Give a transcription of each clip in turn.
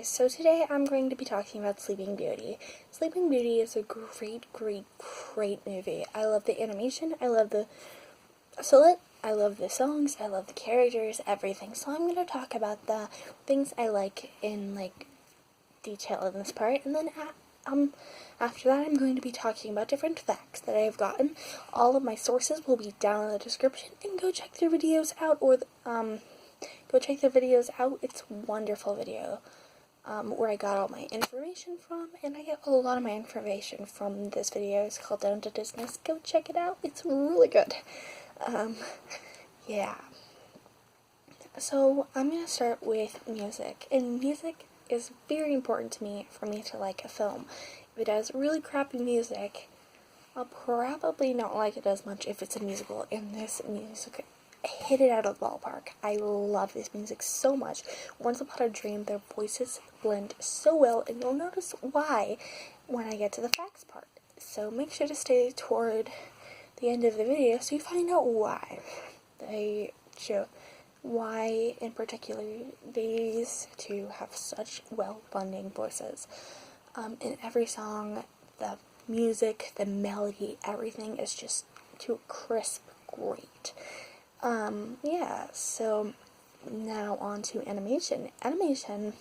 so today I'm going to be talking about Sleeping Beauty. Sleeping Beauty is a great movie. I love the animation, I love the silhouette, I love the songs, I love the characters, everything. So I'm going to talk about the things I like in, detail in this part, and then after that I'm going to be talking about different facts that I've gotten. All of my sources will be down in the description, and go check their videos out, It's a wonderful video where I got all my information from, and I get a lot of my information from this video. It's called Down to Disney. Go check it out. It's really good. Yeah. So I'm going to start with music, and music is very important to me for me to like a film. If it has really crappy music, I'll probably not like it as much if it's a musical, and this music hit it out of the ballpark. I love this music so much. Once Upon a Dream, their voices blend so well, and you'll notice why when I get to the facts part. So make sure to stay toward the end of the video so you find out why. Why in particular these two have such well-blending voices. In every song, the music, the melody, everything is just too crisp, great. Yeah, so now on to animation. Animation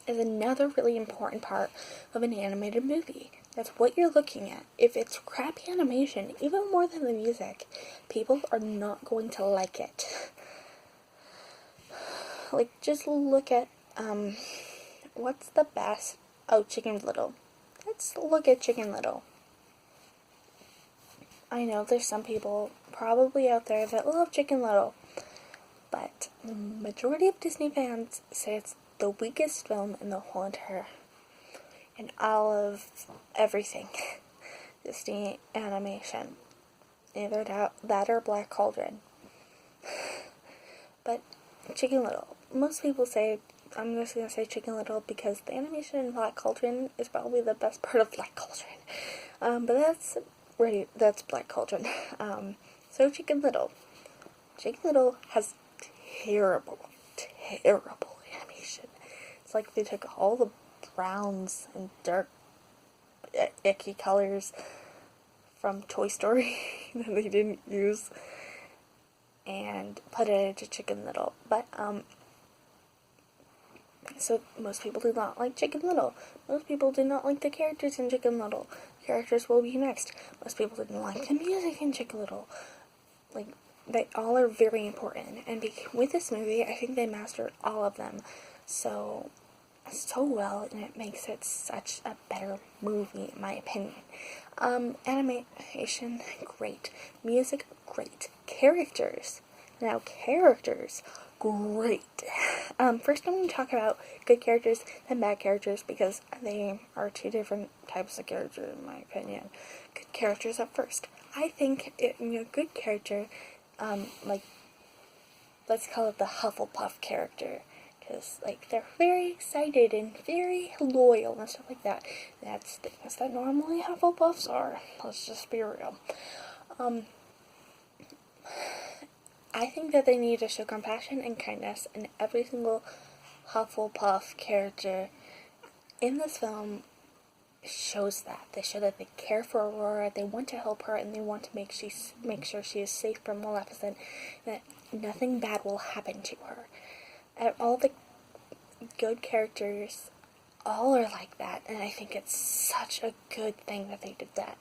is another really important part of an animated movie. That's what you're looking at. If it's crappy animation, even more than the music, people are not going to like it. Just look at, what's the best? Oh, Chicken Little. Let's look at Chicken Little. I know there's some people probably out there that love Chicken Little, but the majority of Disney fans say it's the weakest film in the whole entire, in all of everything Disney animation. Either that or Black Cauldron. But Chicken Little, most people say, I'm just going to say Chicken Little because the animation in Black Cauldron is probably the best part of Black Cauldron. But that's Black Cauldron. So Chicken Little. Chicken Little has terrible animation. It's like they took all the browns and dark, icky colors from Toy Story that they didn't use and put it into Chicken Little. But, so most people do not like Chicken Little. Most people do not like the characters in Chicken Little. Characters will be next. Most people didn't like the music in Chicken Little. They all are very important. And with this movie, I think they mastered all of them so well, and it makes it such a better movie, in my opinion. Animation, great. Music, great. Characters, great. First I'm going to talk about good characters and bad characters because they are two different types of characters, in my opinion. Good characters up first. I think good character, let's call it the Hufflepuff character, because they're very excited and very loyal and stuff like that. That's things that normally Hufflepuffs are. Let's just be real. I think that they need to show compassion and kindness, and every single Hufflepuff character in this film shows that. They show that they care for Aurora, they want to help her, and they want to make sure she is safe from Maleficent, that nothing bad will happen to her. And all the good characters all are like that, and I think it's such a good thing that they did that.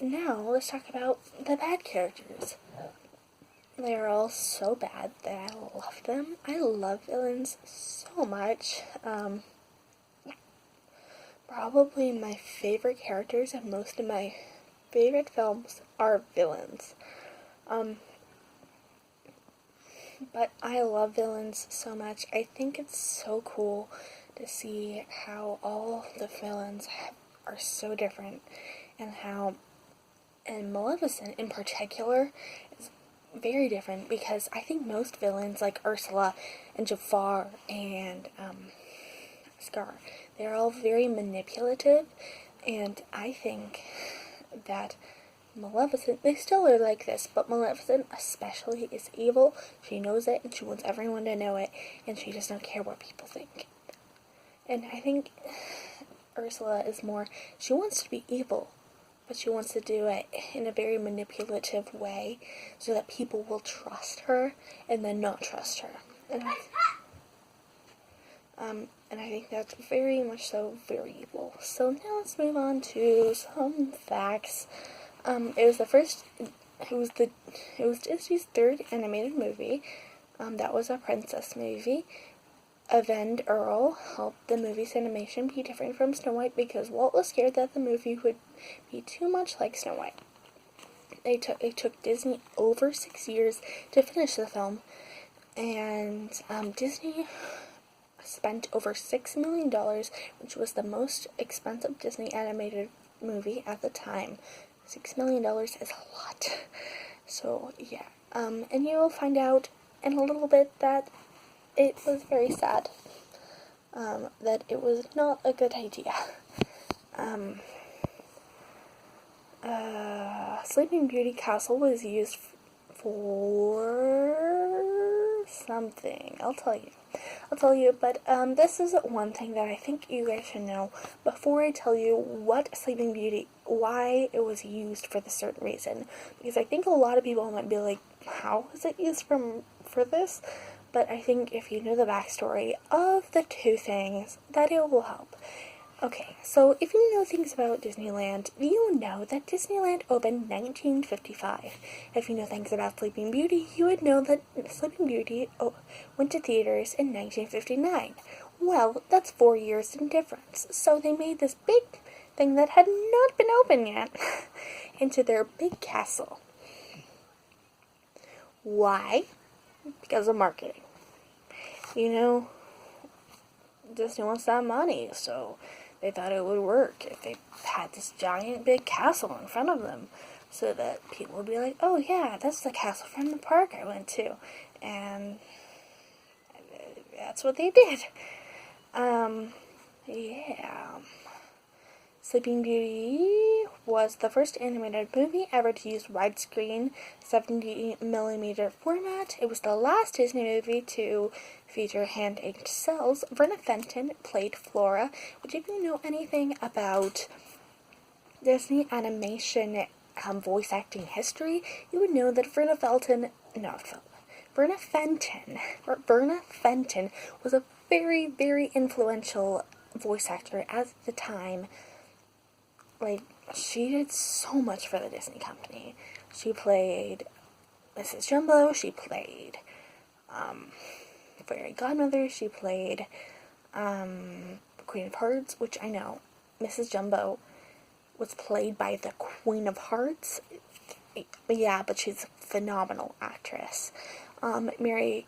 Now let's talk about the bad characters. They are all so bad that I love them. I love villains so much. Probably my favorite characters and most of my favorite films are villains. But I love villains so much. I think it's so cool to see how all the villains are so different, and Maleficent in particular is very different, because I think most villains like Ursula and Jafar and Scar, they're all very manipulative, and I think that Maleficent, they still are like this, but Maleficent especially is evil. She knows it, and she wants everyone to know it, and she does not care what people think. And I think Ursula is more, she wants to be evil, but she wants to do it in a very manipulative way so that people will trust her and then not trust her. And I think that's very much so very evil. So now let's move on to some facts. It was Disney's third animated movie. That was a princess movie. Avend Earl helped the movie's animation be different from Snow White because Walt was scared that the movie would be too much like Snow White. It took Disney over 6 years to finish the film, and Disney spent over $6 million, which was the most expensive Disney animated movie at the time. $6 million is a lot. So, yeah. And you will find out in a little bit that it was very sad. That it was not a good idea. Sleeping Beauty Castle was used for something. I'll tell you, but this is one thing that I think you guys should know before I tell you what Sleeping Beauty, why it was used for this certain reason. Because I think a lot of people might be like, how is it used for this? But I think if you know the backstory of the two things, that it will help. Okay, so if you know things about Disneyland, you know that Disneyland opened 1955. If you know things about Sleeping Beauty, you would know that Sleeping Beauty went to theaters in 1959. Well, that's 4 years in difference. So they made this big thing that had not been open yet into their big castle. Why? Because of marketing. You know, Disney wants that money, so they thought it would work if they had this giant big castle in front of them, so that people would be like, oh yeah, that's the castle from the park I went to. And that's what they did. Yeah. Sleeping Beauty was the first animated movie ever to use widescreen 70mm format. It was the last Disney movie to feature hand-inked cells. Verna Fenton played Flora, which if you know anything about Disney animation voice acting history, you would know that Verna Fenton was a very, very influential voice actor at the time. Like, she did so much for the Disney company. She played Mrs. Jumbo, she played Fairy Godmother, she played Queen of Hearts, which I know Mrs. Jumbo was played by the Queen of Hearts. Yeah, but she's a phenomenal actress. Mary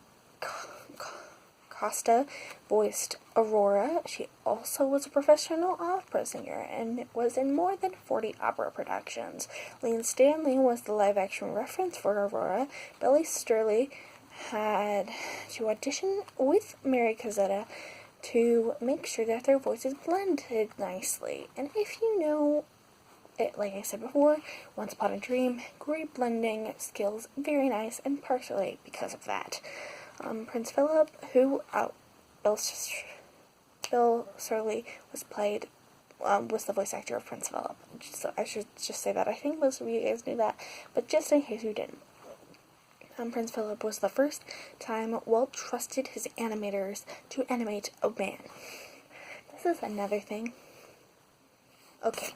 Costa voiced Aurora. She also was a professional opera singer and was in more than 40 opera productions. Lane Stanley was the live-action reference for Aurora. Billy Sturley had to audition with Mary Casetta to make sure that their voices blended nicely. And if you know it, like I said before, Once Upon a Dream, great blending skills, very nice, and partially because of that. Prince Philip, who Bill Surley was the voice actor of Prince Philip. So I should just say that. I think most of you guys knew that, but just in case you didn't. Prince Philip was the first time Walt trusted his animators to animate a man. This is another thing. Okay.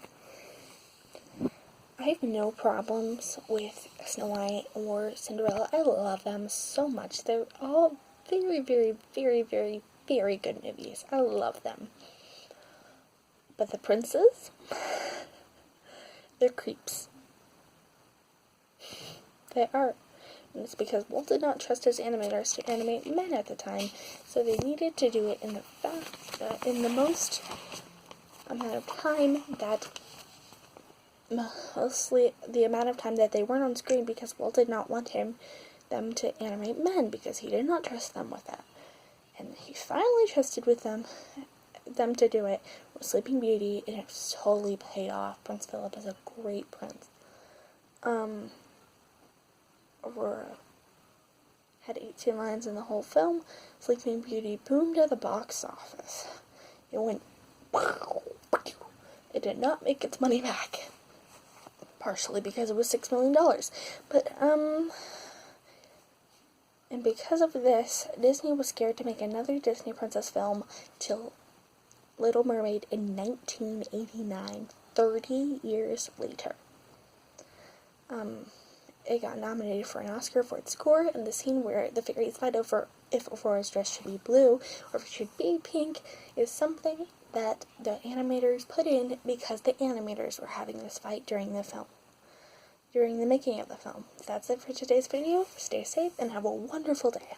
I have no problems with Snow White or Cinderella. I love them so much. They're all very, very, very, very, very good movies. I love them. But the princes, they're creeps. They are. And it's because Walt did not trust his animators to animate men at the time, so they needed to do it in the most amount of time that mostly the amount of time that they weren't on screen, because Walt did not want them to animate men because he did not trust them with that. And he finally trusted with them to do it with Sleeping Beauty, and it totally paid off. Prince Philip is a great prince. Aurora had 18 lines in the whole film. Sleeping Beauty boomed at the box office. It went, it did not make its money back. Partially because it was $6 million. But, and because of this, Disney was scared to make another Disney princess film till Little Mermaid in 1989, 30 years later. It got nominated for an Oscar for its score, and the scene where the fairies fight over if Aurora's dress should be blue or if it should be pink is something that the animators put in because the animators were having this fight during the making of the film. That's it for today's video. Stay safe and have a wonderful day.